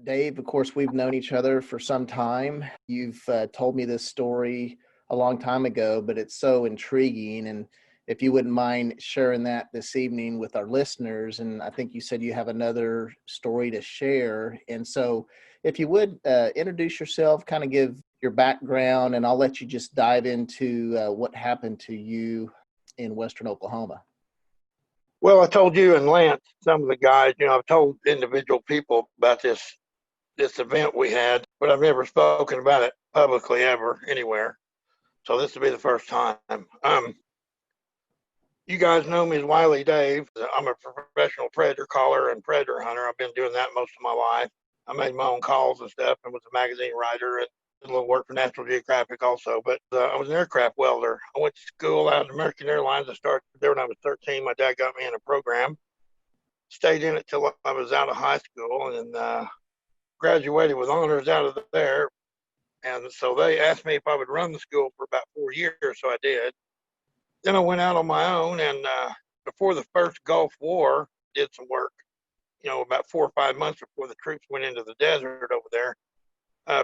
Dave, of course, we've known each other for some time. You've told me this story a long time ago, but it's so intriguing. And if you wouldn't mind sharing that this evening with our listeners, and I think you said you have another story to share. And so if you would introduce yourself, kind of give your background, and I'll let you just dive into what happened to you in Western Oklahoma. Well, I told you and Lance, some of the guys, I've told individual people about this event we had, but I've never spoken about it publicly ever anywhere. So this will be the first time. You guys know me as Wiley Dave. I'm a professional predator caller and predator hunter. I've been doing that most of my life. I made my own calls and stuff and was a magazine writer and did a little work for National Geographic also. But I was an aircraft welder. I went to school out of American Airlines. I started there when I was 13. My dad got me in a program. Stayed in it till I was out of high school and graduated with honors out of there. And so they asked me if I would run the school for about 4 years, so I did. Then I went out on my own, and before the first Gulf War, did some work, about 4 or 5 months before the troops went into the desert over there,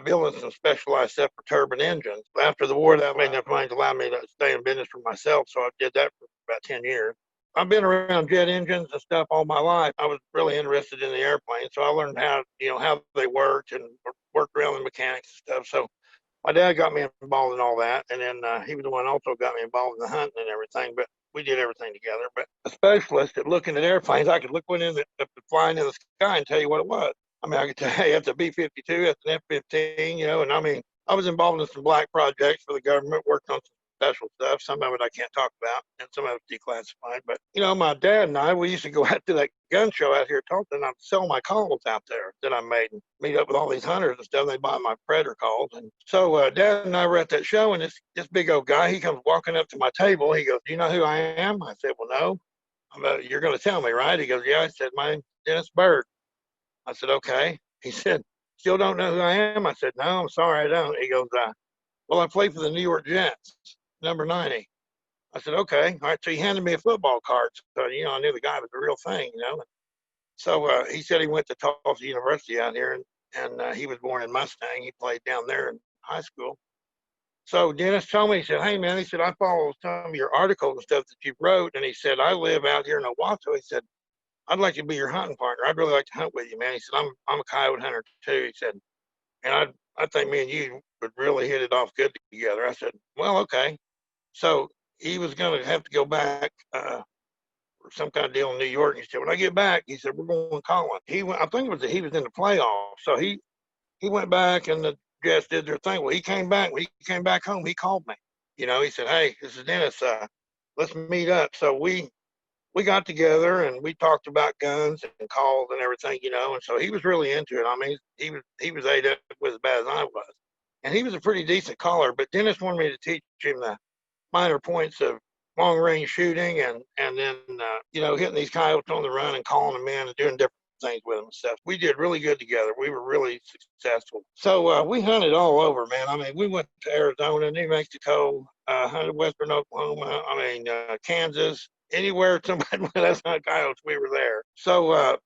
building some specialized stuff for turbine engines. After the war, that made enough money to allow me to stay in business for myself, so I did that for about 10 years. I've been around jet engines and stuff all my life. I was really interested in the airplane, so I learned how they worked and worked around the mechanics and stuff. So my dad got me involved in all that, and then he was the one also got me involved in the hunting and everything, but we did everything together. But a specialist at looking at airplanes, I could look one in the flying in the sky and tell you what it was. I mean, I could tell you it's a B-52, it's an F-15, and I mean, I was involved in some black projects for the government, worked on some special stuff. Some of it I can't talk about, and some of it's declassified. But, my dad and I, we used to go out to that gun show out here at Tulsa, and I'd sell my calls out there that I made and meet up with all these hunters and stuff. And they buy my predator calls. And so Dad and I were at that show, and this big old guy, he comes walking up to my table. He goes, "Do you know who I am?" I said, "Well, no." "You're going to tell me, right?" He goes, "Yeah." I said, "My name's Dennis Byrd." I said, "Okay." He said, "Still don't know who I am?" I said, "No, I'm sorry, I don't." He goes, "Well, I play for the New York Jets, number 90. I said, "Okay." All right. So he handed me a football card. So, I knew the guy was the real thing. So he said he went to Tulsa University out here, and he was born in Mustang. He played down there in high school. So Dennis told me, he said, "Hey, man," he said, "I follow some of your articles and stuff that you wrote." And he said, "I live out here in Owasso." He said, "I'd like to be your hunting partner. I'd really like to hunt with you, man." He said, I'm a coyote hunter too." He said, "And I think me and you would really hit it off good together." I said, "Well, okay." So he was going to have to go back for some kind of deal in New York. He said, "When I get back," he said, "we're going to Colin." He went. I think it was he was in the playoffs, so he went back and the Jets did their thing. Well, he came back. When he came back home, he called me. He said, "Hey, this is Dennis. Let's meet up." So we got together and we talked about guns and calls and everything, And so he was really into it. I mean, he was ate up with as bad as I was, and he was a pretty decent caller. But Dennis wanted me to teach him the minor points of long range shooting and then hitting these coyotes on the run and calling them in and doing different things with them and stuff. We did really good together. We were really successful. So we hunted all over, man. I mean, we went to Arizona, New Mexico, hunted Western Oklahoma. Kansas. Anywhere somebody went, that's not coyotes, we were there. So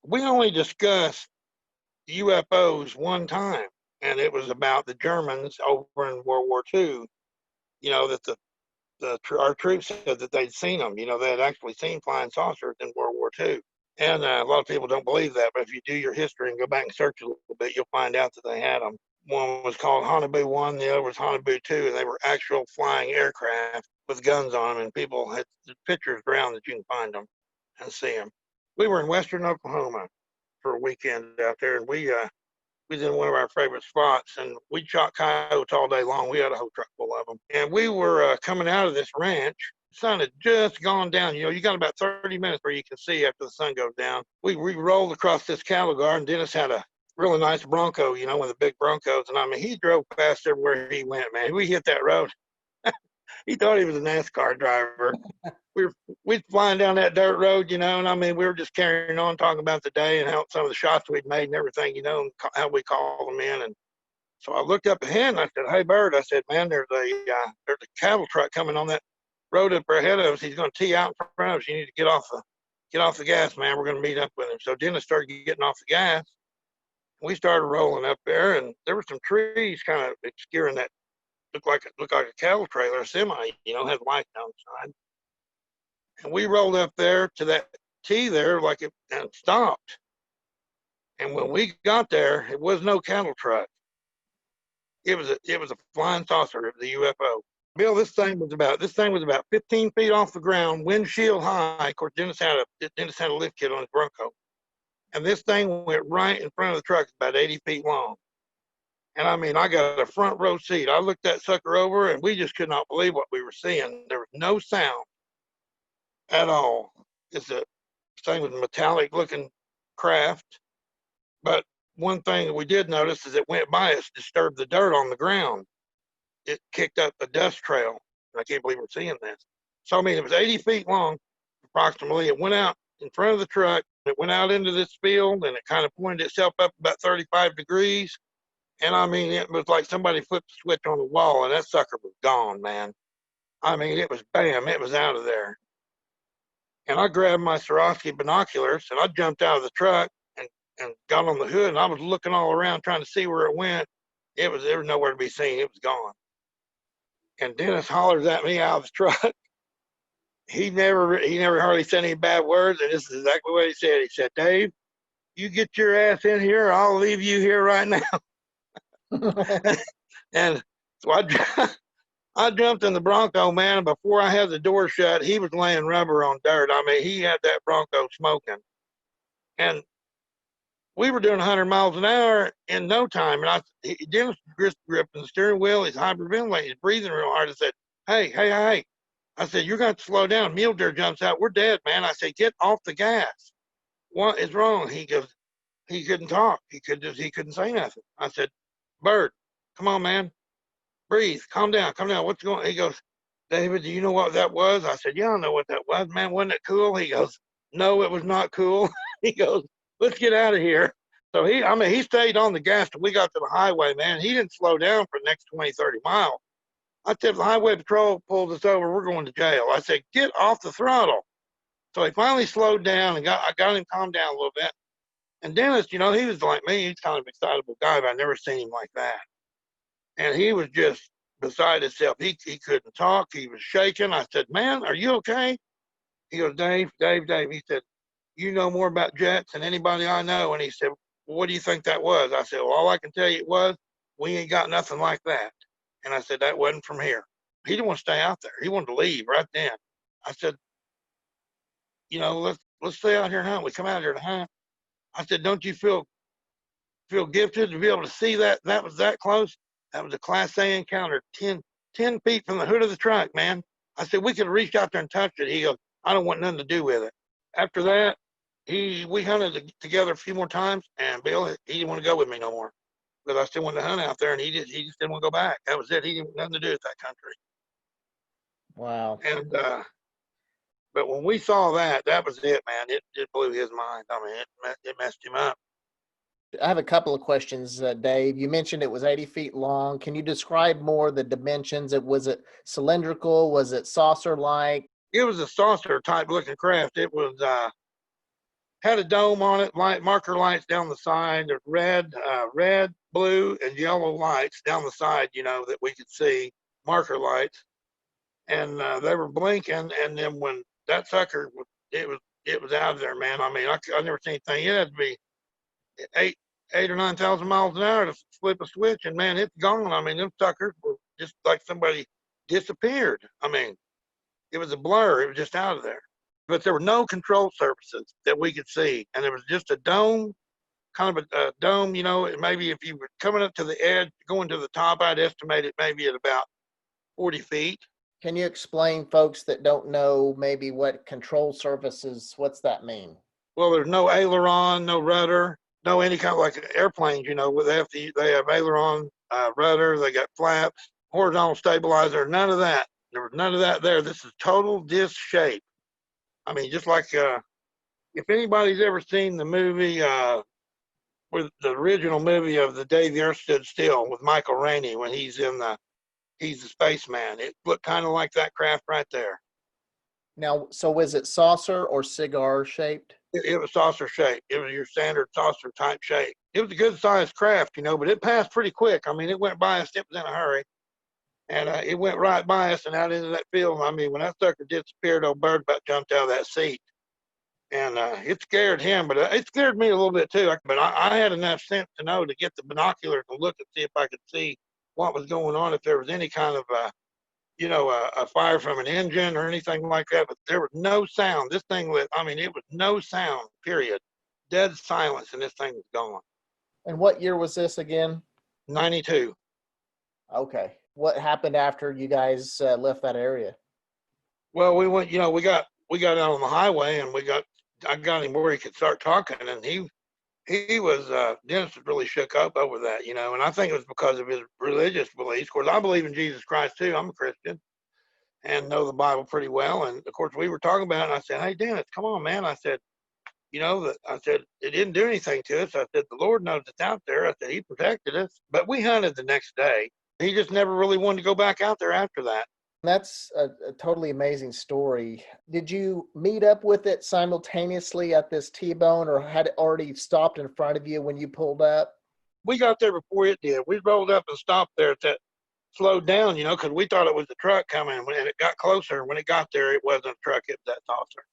we only discussed UFOs one time, and it was about the Germans over in World War II. That our troops said that they'd seen them. They had actually seen flying saucers in World War II. And a lot of people don't believe that, but if you do your history and go back and search a little bit, you'll find out that they had them. One was called Hanabu 1, the other was Hanabu 2, and they were actual flying aircraft with guns on them, and people had pictures around that you can find them and see them. We were in Western Oklahoma for a weekend out there, and we was in one of our favorite spots, and we shot coyotes all day long. We had a whole truck full of them. And we were coming out of this ranch. The sun had just gone down. You got about 30 minutes where you can see after the sun goes down. We rolled across this cattle guard, and Dennis had a really nice Bronco, one of the big Broncos. And I mean, he drove past everywhere he went, man. We hit that road. He thought he was a NASCAR driver. We'd flying down that dirt road, and I mean, we were just carrying on, talking about the day and how some of the shots we'd made and everything, and how we called them in. And so I looked up ahead and I said, "Hey, Bird," I said, "Man, there's a cattle truck coming on that road up ahead of us. He's going to tee out in front of us. You need to get off the gas, man. We're going to meet up with him." So Dennis started getting off the gas. We started rolling up there, and there were some trees kind of obscuring that. Looked like a cattle trailer, a semi, had lights outside. And we rolled up there to that T there, and stopped. And when we got there, it was no cattle truck. It was a flying saucer. It was a UFO. Bill, this thing was about 15 feet off the ground, windshield high. Of course, Dennis had a lift kit on his Bronco, and this thing went right in front of the truck, about 80 feet long. And I mean, I got a front row seat. I looked that sucker over, and we just could not believe what we were seeing. There was no sound at all. It's a thing with metallic looking craft. But one thing that we did notice is it went by us, disturbed the dirt on the ground. It kicked up a dust trail. I can't believe we're seeing this. So, I mean, it was 80 feet long, approximately. It went out in front of the truck. It went out into this field, and it kind of pointed itself up about 35 degrees. And, I mean, it was like somebody flipped the switch on the wall, and that sucker was gone, man. I mean, it was bam, it was out of there. And I grabbed my Swarovski binoculars, and I jumped out of the truck and got on the hood, and I was looking all around trying to see where it went. There was nowhere to be seen. It was gone. And Dennis hollers at me out of the truck. He never hardly said any bad words, and this is exactly what he said. He said, "Dave, you get your ass in here, or I'll leave you here right now." And so I jumped in the Bronco, man, and before I had the door shut, he was laying rubber on dirt. I mean, he had that Bronco smoking. And we were doing 100 miles an hour in no time. And Dennis gripping the steering wheel. He's hyperventilating. He's breathing real hard. I said, hey. I said, you're going to slow down. Mule deer jumps out. We're dead, man. I said, get off the gas. What is wrong? He goes, he couldn't talk. He couldn't say nothing. I said, Byrd, come on, man. Breathe. Calm down. What's going on? He goes, David, do you know what that was? I said, yeah, I know what that was, man. Wasn't it cool? He goes, no, it was not cool. He goes, let's get out of here. So he stayed on the gas till we got to the highway, man. He didn't slow down for the next 20, 30 miles. I said, if the highway patrol pulls us over, we're going to jail. I said, get off the throttle. So he finally slowed down, and I got him calmed down a little bit. And Dennis, he was like me. He's kind of an excitable guy, but I've never seen him like that. And he was just beside himself. He couldn't talk. He was shaking. I said, man, are you okay? He goes, Dave. He said, you know more about jets than anybody I know. And he said, well, what do you think that was? I said, well, all I can tell you was we ain't got nothing like that. And I said, that wasn't from here. He didn't want to stay out there. He wanted to leave right then. I said, let's stay out here and hunt. We come out here to hunt. I said, don't you feel gifted to be able to see that? That was that close. That was a Class A encounter, 10 feet from the hood of the truck, man. I said, we could have reached out there and touched it. He goes, I don't want nothing to do with it. After that, we hunted together a few more times, and Bill, he didn't want to go with me no more. But I still wanted to hunt out there, and he just didn't want to go back. That was it. He didn't want nothing to do with that country. Wow. And but when we saw that was it, man. It just blew his mind. I mean, it messed him up. I have a couple of questions, Dave. You mentioned it was 80 feet long. Can you describe more the dimensions? Was it cylindrical? Was it saucer-like? It was a saucer-type looking craft. It was had a dome on it, marker lights down the side. There's red, blue, and yellow lights down the side, that we could see, marker lights. And they were blinking. And then when that sucker, it was out of there, man. I mean, I never seen anything. It had to be 8 or 9,000 miles an hour to flip a switch, and man, it's gone. I mean, them suckers were just like somebody disappeared. I mean, it was a blur. It was just out of there. But there were no control surfaces that we could see, and there was just a dome, kind of a dome. Maybe if you were coming up to the edge, going to the top, I'd estimate it maybe at about 40 feet. Can you explain, folks that don't know, maybe what control surfaces? What's that mean? Well, there's no aileron, no rudder. No, any kind of like airplanes, where they have aileron, rudder, they got flaps, horizontal stabilizer, none of that. There was none of that there. This is total disc shape. I mean, just like if anybody's ever seen the movie, with the original movie of The Day the Earth Stood Still with Michael Rainey when he's the spaceman, it looked kind of like that craft right there. Now, so was it saucer or cigar shaped? It was saucer shaped. It was your standard saucer type shape. it was a good sized craft, but it passed pretty quick. I mean, it went by us. It was in a hurry. And it went right by us and out into that field. I mean, when that sucker disappeared, old Bird about jumped out of that seat. And it scared him, but it scared me a little bit too. But I had enough sense to know to get the binoculars and look and see if I could see what was going on, if there was any kind of, a fire from an engine or anything like that. But there was no sound. This thing was, it was no sound, period. Dead silence, and this thing was gone. And what year was this again? 92. Okay. What happened after you guys left that area? Well, we went, we got out on the highway, and I got him where he could start talking, and he was, Dennis was really shook up over that, and I think it was because of his religious beliefs. Of course, I believe in Jesus Christ too. I'm a Christian and know the Bible pretty well. And of course, we were talking about it, and I said, "Hey, Dennis, come on, man." I said, I said, it didn't do anything to us. I said, the Lord knows it's out there. I said, he protected us, but we hunted the next day. He just never really wanted to go back out there after that. That's a totally amazing story. Did you meet up with it simultaneously at this T-bone, or had it already stopped in front of you when you pulled up? We got there before it did. We rolled up and stopped there. That slowed down, because we thought it was a truck coming. And it got closer, when it got there, it wasn't a truck. It was that saucer.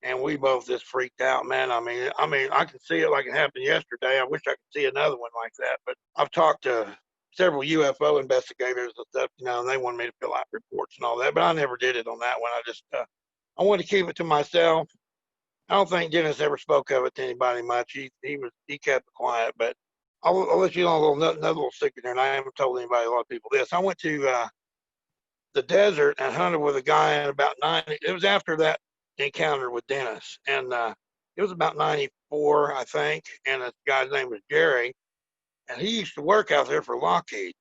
And we both just freaked out, man. I mean, I can see it like it happened yesterday. I wish I could see another one like that. But I've talked to several UFO investigators and stuff, and they wanted me to fill out reports and all that. But I never did it on that one. I just, I wanted to keep it to myself. I don't think Dennis ever spoke of it to anybody much. He kept it quiet. But I'll let you know another little secret there, and I haven't told anybody, a lot of people, this. I went to the desert and hunted with a guy in about 90. It was after that encounter with Dennis, and it was about 94, I think. And this guy's name was Jerry, and he used to work out there for Lockheed.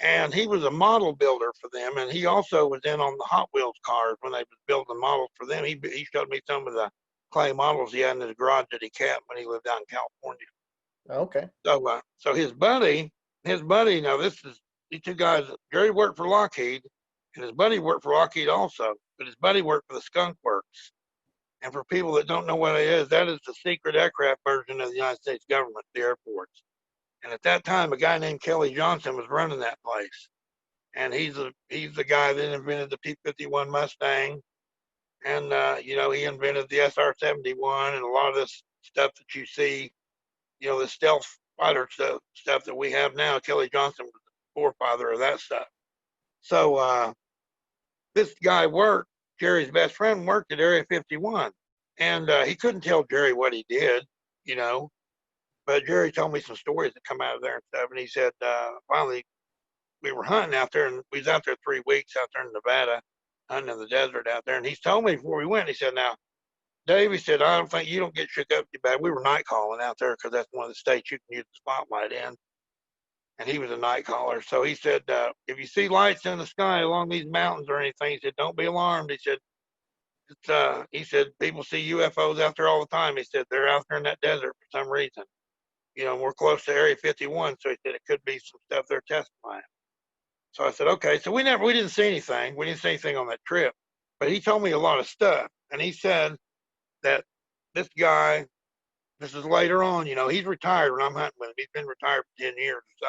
And he was a model builder for them, and he also was in on the Hot Wheels cars when they was building models for them. He showed me some of the clay models he had in his garage that he kept when he lived out in California. Okay. So his buddy, now these two guys, Jerry worked for Lockheed, and his buddy worked for Lockheed also, but his buddy worked for the Skunk Works. And for people that don't know what it is, that is the secret aircraft version of the United States government, the Air Force. And at that time, a guy named Kelly Johnson was running that place. And he's the guy that invented the P-51 Mustang. And, he invented the SR-71 and a lot of this stuff that you see, the stealth fighter stuff that we have now. Kelly Johnson was the forefather of that stuff. So this guy Jerry's best friend worked at Area 51. And he couldn't tell Jerry what he did, but Jerry told me some stories that come out of there and stuff. And he said, finally, we were hunting out there, and we was out there 3 weeks out there in Nevada, hunting in the desert out there. And he told me before we went, he said, now, Dave, he said, I don't think you don't get shook up too bad. We were night calling out there because that's one of the states you can use the spotlight in. And he was a night caller. So he said, if you see lights in the sky along these mountains or anything, he said, don't be alarmed. He said, people see UFOs out there all the time. He said, they're out there in that desert for some reason. We're close to Area 51. So he said, it could be some stuff they're testifying. So I said, okay. So we didn't see anything. We didn't see anything on that trip. But he told me a lot of stuff. And he said that this guy, this is later on, he's retired when I'm hunting with him. He's been retired for 10 years or so.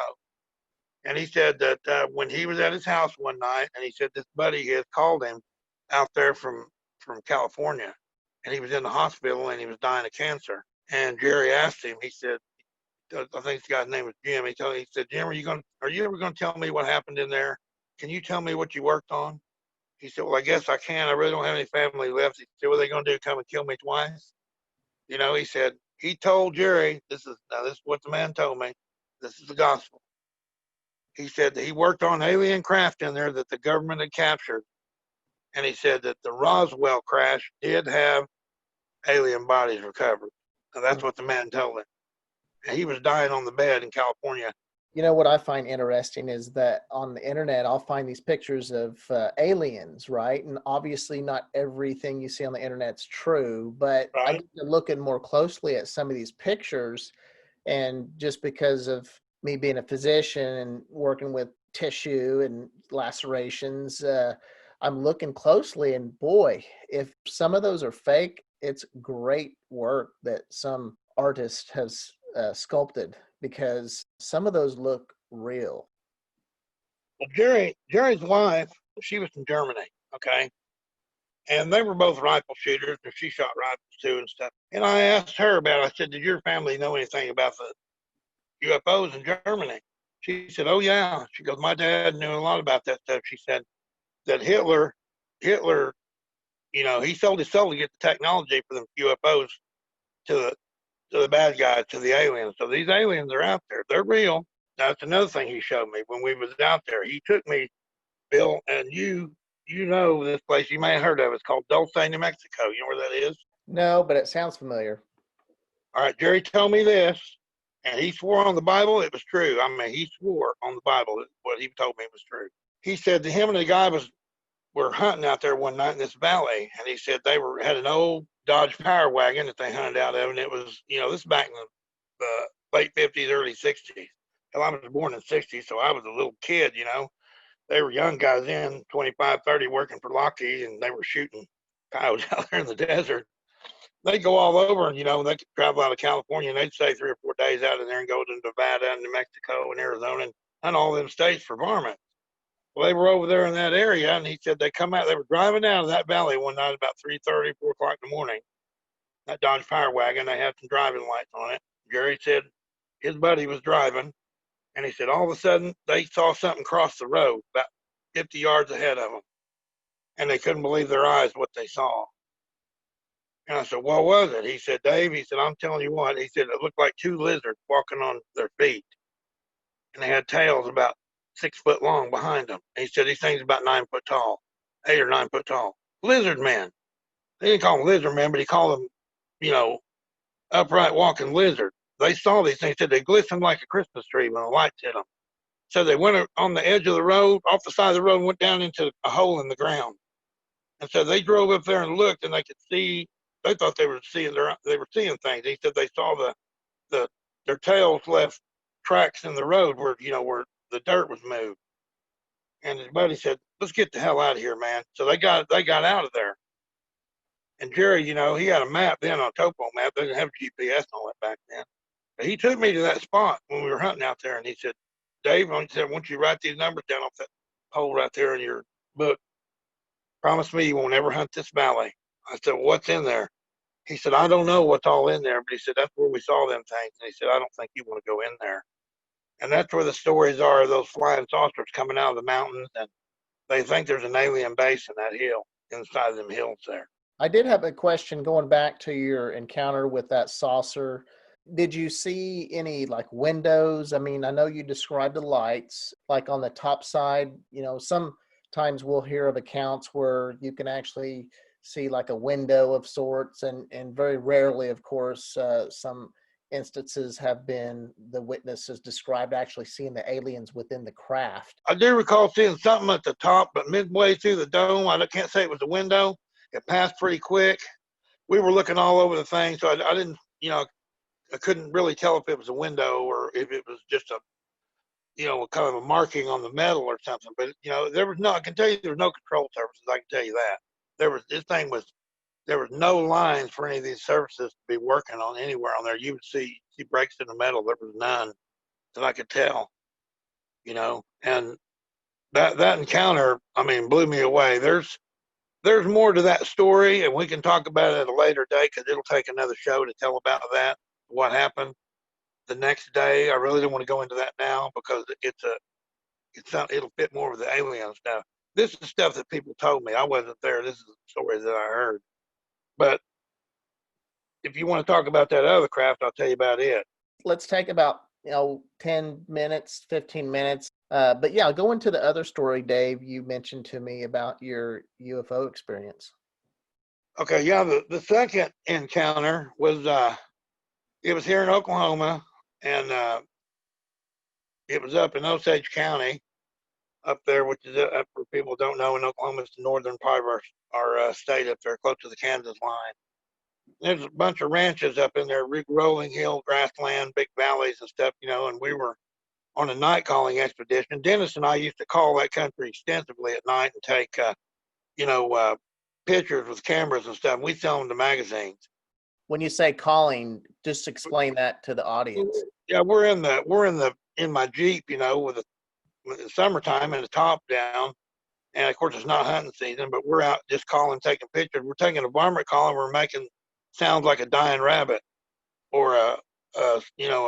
And he said that when he was at his house one night, and he said this buddy his called him out there from California, and he was in the hospital and he was dying of cancer. And Jerry asked him, he said, I think this guy's name was Jim. He said, Jim, are you ever going to tell me what happened in there? Can you tell me what you worked on? He said, well, I guess I can. I really don't have any family left. He said, what are they going to do? Come and kill me twice? He said, he told Jerry, this is what the man told me. This is the gospel. He said that he worked on alien craft in there that the government had captured. And he said that the Roswell crash did have alien bodies recovered. And that's what the man told him. And he was dying on the bed in California. What I find interesting is that on the internet, I'll find these pictures of aliens, right? And obviously not everything you see on the internet's true, but Right. I get to looking more closely at some of these pictures. And just because of me being a physician and working with tissue and lacerations, I'm looking closely, and boy, if some of those are fake, it's great work that some artist has sculpted? Because some of those look real. Well, Jerry's wife, she was from Germany, okay? And they were both rifle shooters, and she shot rifles too and stuff. And I asked her about it. I said, did your family know anything about the UFOs in Germany? She said, oh, yeah. She goes, my dad knew a lot about that stuff. She said that Hitler, he sold his soul to get the technology for the UFOs to the bad guys, to the aliens. So these aliens are out there. They're real. That's another thing he showed me when we was out there. He took me, Bill, and you know this place. You may have heard of it. It's called Dulce, New Mexico. You know where that is? No, but it sounds familiar. All right, Jerry told me this, and he swore on the Bible it was true. I mean, he swore on the Bible that what he told me was true. He said that him and the guy were hunting out there one night in this valley, and he said they had an old Dodge Power Wagon that they hunted out of, and it was, this is back in the late 50s, early 60s. Hell, I was born in 60s, so I was a little kid, They were young guys 25, 30, working for Lockheed, and they were shooting coyotes out there in the desert. They'd go all over, and, they could travel out of California, and they'd stay 3 or 4 days out of there and go to Nevada and New Mexico and Arizona and hunt all them states for varmints. Well, they were over there in that area, and he said they were driving out of that valley one night about 3:30, 4 o'clock in the morning. That Dodge Power Wagon, they had some driving lights on it. Jerry said his buddy was driving, and he said all of a sudden they saw something cross the road about 50 yards ahead of them, and they couldn't believe their eyes what they saw. And I said, what was it? He said, Dave, I'm telling you what. He said it looked like 2 lizards walking on their feet, and they had tails about 6 foot long behind them. And he said these things about 9 foot tall, 8 or 9 foot tall. Lizard men. He didn't call them lizard men, but he called them, upright walking lizard. They saw these things. He said they glistened like a Christmas tree when the lights hit them. So they went on the edge of the road, off the side of the road, and went down into a hole in the ground. And so they drove up there and looked, and they could see. They thought they were seeing things. He said they saw their tails left tracks in the road where the dirt was moved. And his buddy said, let's get the hell out of here, man. So they got out of there. And Jerry, he had a map then, a topo map. They didn't have GPS and all that back then. But he took me to that spot when we were hunting out there, and he said, Dave, he said, once you write these numbers down off that hole right there in your book, promise me you won't ever hunt this valley. I said, well, what's in there? He said, I don't know what's all in there, but he said, that's where we saw them things. And he said, I don't think you want to go in there. And that's where the stories are, those flying saucers coming out of the mountains, and they think there's an alien base in that hill, inside of them hills there. I did have a question going back to your encounter with that saucer. Did you see any windows? I mean, I know you described the lights, like on the top side. Sometimes we'll hear of accounts where you can actually see like a window of sorts, and very rarely, of course, some instances have been the witnesses described actually seeing the aliens within the craft. I do recall seeing something at the top, but midway through the dome, I can't say it was a window. It passed pretty quick. We were looking all over the thing, so I didn't, I couldn't really tell if it was a window or if it was just a kind of a marking on the metal or something. But, I can tell you there was no control surfaces. I can tell you that. There was no lines for any of these surfaces to be working on anywhere on there. You would see breaks in the metal. There was none that I could tell, and that encounter, blew me away. There's more to that story, and we can talk about it at a later date because it'll take another show to tell about that, what happened the next day. I really don't want to go into that now because it'll fit more with the alien stuff. This is stuff that people told me. I wasn't there. This is stories that I heard. But if you want to talk about that other craft, I'll tell you about it. Let's take about 10 minutes, 15 minutes. But yeah, go into the other story, Dave, you mentioned to me about your UFO experience. Okay, yeah, the second encounter was it was here in Oklahoma, and it was up in Osage County, up there, which is for people who don't know, in Oklahoma, it's the northern part of our state up there, close to the Kansas line. There's a bunch of ranches up in there, rolling hill, grassland, big valleys and stuff, and we were on a night calling expedition. Dennis and I used to call that country extensively at night and take, pictures with cameras and stuff. We sell them to magazines. When you say calling, just explain that to the audience. Yeah, we're in my Jeep, you know, with the summertime and the top down. And of course, it's not hunting season, but we're out just calling, taking pictures. We're taking a varmint call and we're making sounds like a dying rabbit or a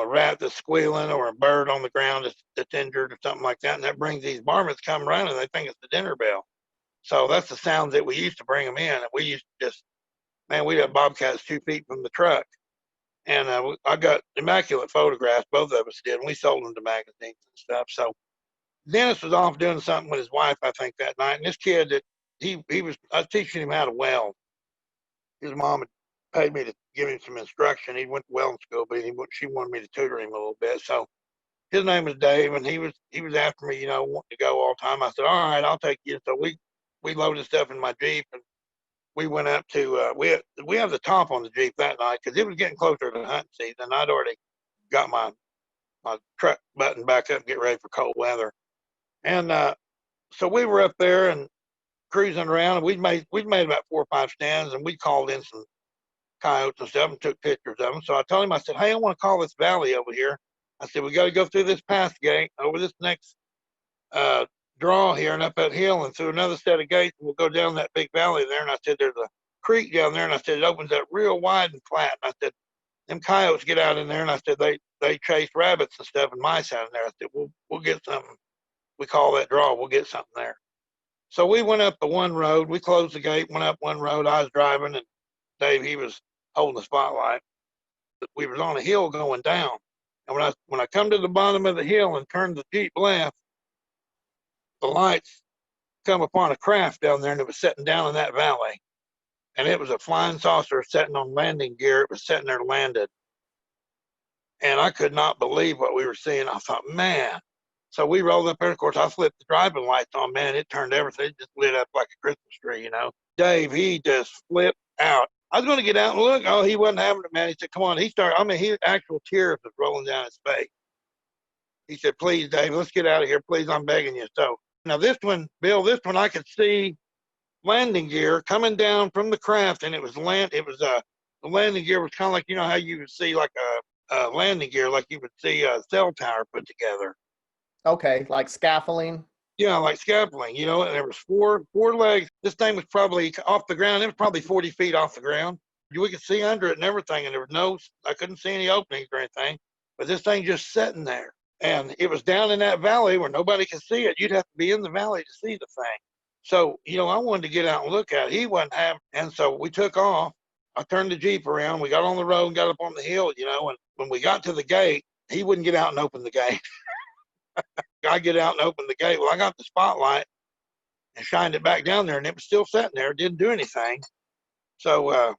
rat that's squealing or a bird on the ground that's injured or something like that. And that brings these varmints come running. They think it's the dinner bell. So that's the sounds that we used to bring them in. And we used to just, man, we'd have bobcats 2 feet from the truck. And I got immaculate photographs, both of us did, and we sold them to magazines and stuff. So Dennis was off doing something with his wife, I think, that night. And this kid that I was teaching him how to weld. His mom had paid me to give him some instruction. He went to welding school, but she wanted me to tutor him a little bit. So his name was Dave, and he was after me, you know, wanting to go all the time. I said, all right, I'll take you. So we loaded stuff in my Jeep, and we went up to we have the top on the Jeep that night because it was getting closer to hunting season. I'd already got my truck button back up and get ready for cold weather. And so we were up there and cruising around, and we'd made about 4 or 5 stands, and we called in some coyotes and stuff and took pictures of them. So I told him, I said, hey, I want to call this valley over here. I said, we got to go through this pass gate over this next draw here and up that hill and through another set of gates, and we'll go down that big valley there. And I said, there's a creek down there, and I said, it opens up real wide and flat. And I said, them coyotes get out in there, and I said, they chase rabbits and stuff and mice out in there. I said, we'll get something. We call that draw. We'll get something there. So we went up the one road. We closed the gate, went up one road. I was driving, and Dave, he was holding the spotlight. We was on a hill going down. And when I come to the bottom of the hill and turned the Jeep left, the lights come upon a craft down there, and it was sitting down in that valley. And it was a flying saucer sitting on landing gear. It was sitting there landed. And I could not believe what we were seeing. I thought, man. So we rolled up there. Of course, I flipped the driving lights on, man. It turned everything. It just lit up like a Christmas tree, you know. Dave, he just flipped out. I was going to get out and look. Oh, he wasn't having it, man. He said, come on. Actual tears was rolling down his face. He said, please, Dave, let's get out of here. Please, I'm begging you. So now this one, Bill, I could see landing gear coming down from the craft, and the landing gear was kind of like, you know, how you would see like a landing gear, like you would see a cell tower put together. Okay, like scaffolding. Yeah, like scaffolding, you know, and there was four legs. This thing was probably off the ground. It was probably 40 feet off the ground. We could see under it and everything, and I couldn't see any openings or anything, but this thing just sitting there. And it was down in that valley where nobody could see it. You'd have to be in the valley to see the thing. So, you know, I wanted to get out and look at it. He wasn't having, and so we took off. I turned the Jeep around. We got on the road and got up on the hill, you know, and when we got to the gate, he wouldn't get out and open the gate. I get out and open the gate. Well, I got the spotlight and shined it back down there, and it was still sitting there. It didn't do anything. So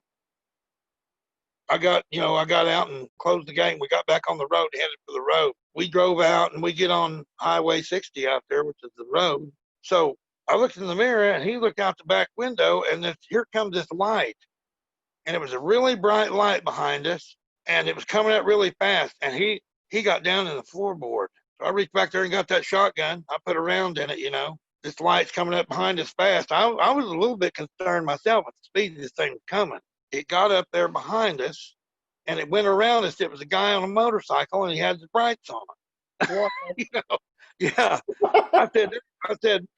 I got out and closed the gate, and we got back on the road, headed for the road. We drove out, and we get on Highway 60 out there, which is the road. So I looked in the mirror, and he looked out the back window, and here comes this light. And it was a really bright light behind us, and it was coming up really fast, and he got down in the floorboard. I reached back there and got that shotgun. I put a round in it, you know. This light's coming up behind us fast. I was a little bit concerned myself at the speed this thing was coming. It got up there behind us, and it went around us. It was a guy on a motorcycle, and he had his brights on. You know, yeah. I said,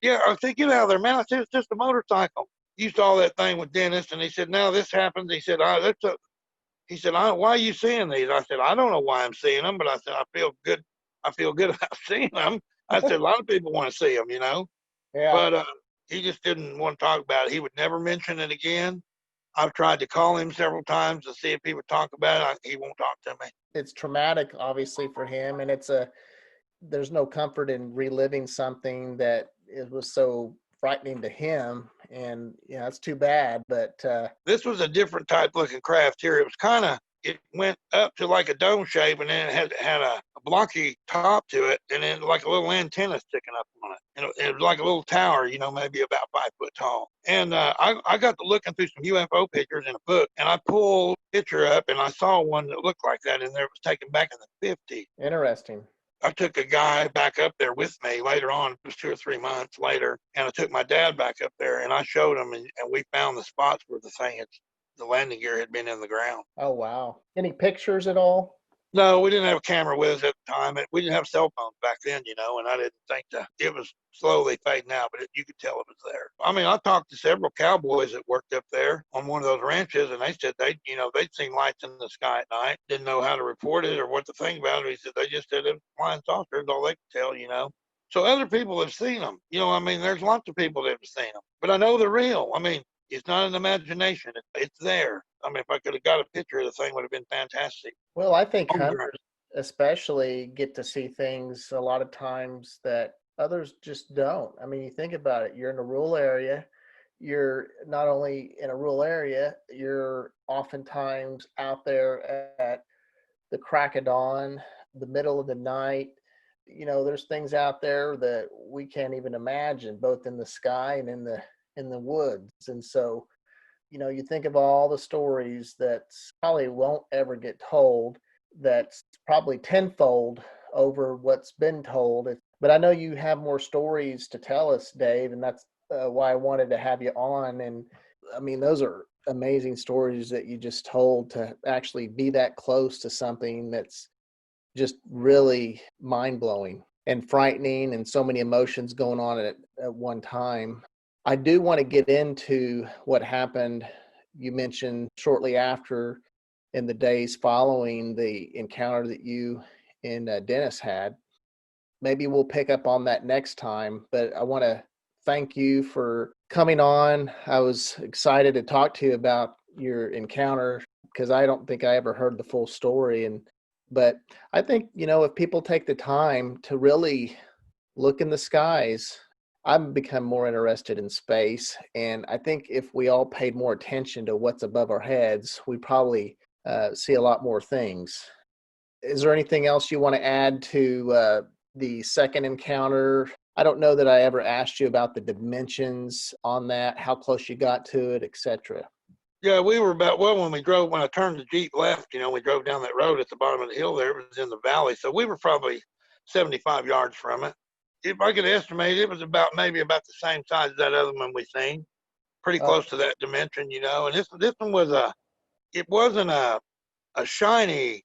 yeah. I said, get out of there, man. I said, it's just a motorcycle. You saw that thing with Dennis, and he said, now this happens. He said, He said, why are you seeing these? I said, I don't know why I'm seeing them, but I said, I feel good. I feel good about seeing them. I said, a lot of people want to see them, you know. Yeah. But he just didn't want to talk about it. He would never mention it again. I've tried to call him several times to see if he would talk about it. He won't talk to me. It's traumatic, obviously, for him, and there's no comfort in reliving something that it was so frightening to him, and yeah, it's too bad. But this was a different type looking craft here. It went up to like a dome shape, and then it had a blocky top to it, and then like a little antenna sticking up on it. And it was like a little tower, you know, maybe about 5 foot tall. And I got to looking through some UFO pictures in a book, and I pulled a picture up, and I saw one that looked like that, and it was taken back in the 50s. Interesting. I took a guy back up there with me later on, it was 2 or 3 months later, and I took my dad back up there, and I showed him, and we found the spots where the thing the landing gear had been in the ground. Oh, wow. Any pictures at all? No, we didn't have a camera with us at the time. We didn't have cell phones back then, and I didn't think it was slowly fading out, but you could tell it was there. I mean, I talked to several cowboys that worked up there on one of those ranches, and they said they'd seen lights in the sky at night, didn't know how to report it or what to think about it. He said they just said it was flying saucers, all they could tell. So other people have seen them. I mean, there's lots of people that have seen them, but I know they're real. I mean, it's not an imagination. It's there. I mean, if I could have got a picture of the thing, it would have been fantastic. Well, I think hunters especially get to see things a lot of times that others just don't. I mean, you think about it, you're in a rural area. You're not only in a rural area, you're oftentimes out there at the crack of dawn, the middle of the night. There's things out there that we can't even imagine, both in the sky and in the woods. And so, you think of all the stories that probably won't ever get told, that's probably tenfold over what's been told. But I know you have more stories to tell us, Dave, and that's why I wanted to have you on. And I mean, those are amazing stories that you just told, to actually be that close to something that's just really mind-blowing and frightening, and so many emotions going on at one time. I do want to get into what happened. You mentioned shortly after, in the days following the encounter that you and Dennis had. Maybe we'll pick up on that next time, but I want to thank you for coming on. I was excited to talk to you about your encounter, because I don't think I ever heard the full story. But I think, if people take the time to really look in the skies, I've become more interested in space. And I think if we all paid more attention to what's above our heads, we probably see a lot more things. Is there anything else you want to add to the second encounter? I don't know that I ever asked you about the dimensions on that, how close you got to it, etc. Yeah, we were when I turned the Jeep left, we drove down that road at the bottom of the hill there. It was in the valley. So we were probably 75 yards from it. If I could estimate, it was maybe about the same size as that other one we seen, pretty close to that dimension, And this one it wasn't a shiny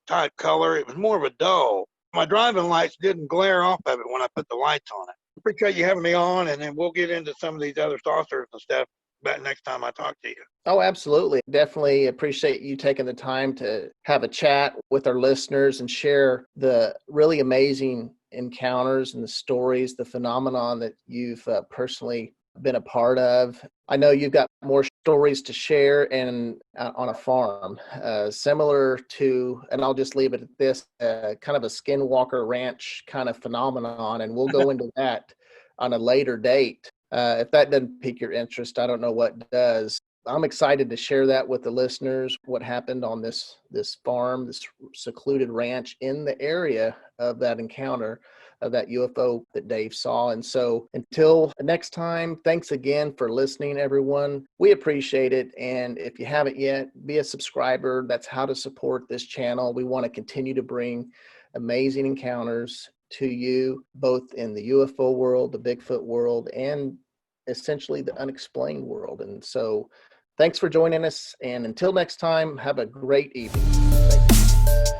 type color. It was more of a dull. My driving lights didn't glare off of it when I put the lights on it. Appreciate you having me on, and then we'll get into some of these other saucers and stuff about next time I talk to you. Oh, absolutely. Definitely appreciate you taking the time to have a chat with our listeners and share the really amazing encounters and the stories, the phenomenon that you've personally been a part of. I know you've got more stories to share, and on a farm, similar to, and I'll just leave it at this, kind of a skinwalker ranch kind of phenomenon, and we'll go into that on a later date. If that doesn't pique your interest, I don't know what does. I'm excited to share that with the listeners, what happened on this farm, this secluded ranch in the area of that encounter, of that UFO that Dave saw. And so until next time, thanks again for listening, everyone. We appreciate it. And if you haven't yet, be a subscriber. That's how to support this channel. We want to continue to bring amazing encounters to you, both in the UFO world, the Bigfoot world, and essentially the unexplained world. And so thanks for joining us. And until next time, have a great evening. Thank you.